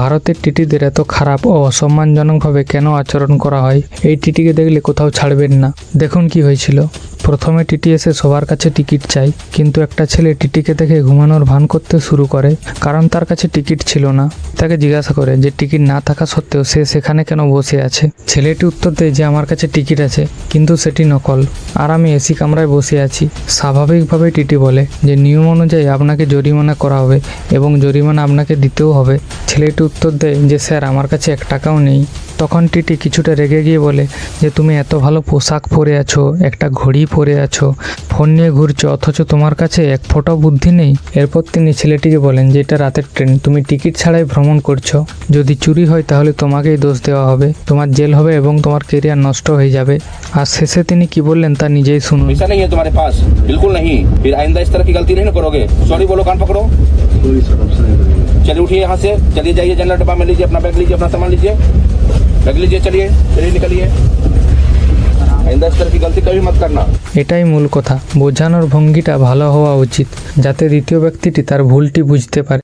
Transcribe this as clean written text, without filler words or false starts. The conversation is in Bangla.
ভারতের টিটিদের এত খারাপ ও অসম্মানজনকভাবে কেন আচরণ করা হয়, এই টিটিকে দেখলে কোথাও ছাড়বেন না। দেখুন কি হয়েছিল। প্রথমে টিটি এসে সবার কাছে টিকিট চাই, কিন্তু একটা ছেলে টিটিকে দেখে ঘুমানোর ভান করতে শুরু করে, কারণ তার কাছে টিকিট ছিল না। তাকে জিজ্ঞাসা করে যে টিকিট না থাকা সত্ত্বেও সে সেখানে কেন বসে আছে। ছেলেটি উত্তর দেয় যে আমার কাছে টিকিট আছে, কিন্তু সেটি নকল, আর আমি এসি কামরায় বসে আছি। স্বাভাবিকভাবেই টিটি বলে যে নিয়ম অনুযায়ী আপনাকে জরিমানা করা হবে এবং জরিমানা আপনাকে দিতেও হবে। ছেলেটি উত্তর দেয় যে স্যার আমার কাছে 1 টাকাও নেই। তখন টিটি কিছুটা রেগে গিয়ে বলে যে তুমি এত ভালো পোশাক পরে আছো, একটা ঘড়ি পরে আছো, ফোন নিয়ে ঘুরছো, অথচ তোমার কাছে 1 ফোঁটাও বুদ্ধি নেই। এরপর তিনি ছেলেটিকে বলেন যে এটা রাতের ট্রেন, তুমি টিকিট ছাড়াই ভ্রমণ করছো, যদি চুরি হয় তাহলে তোমাকেই দোষ দেওয়া হবে, তোমার জেল হবে এবং তোমার কেরিয়ার নষ্ট হয়ে যাবে। আর শেষে তিনি কি বললেন তা নিজেই শুনুন। पैसा नहीं है तुम्हारे पास? बिल्कुल नहीं। फिर आइंदा इस तरह की गलती नहीं ना करोगे। सॉरी बोलो, कान पकड़ो। चलिए उठिए यहाँ से, चलिए जाइए जनरल डब्बा में, लीजिए अपना बैग, लीजिए अपना सामान, लीजिए बैग, लीजिए, चलिए चलिए निकलिए। आइंदा इस तरह की गलती कभी मत करना। এটাই মূল কথা, বোঝানোর ভঙ্গিটা ভালো হওয়া উচিত, যাতে দ্বিতীয় ব্যক্তিটি তার ভুলটি বুঝতে পারে।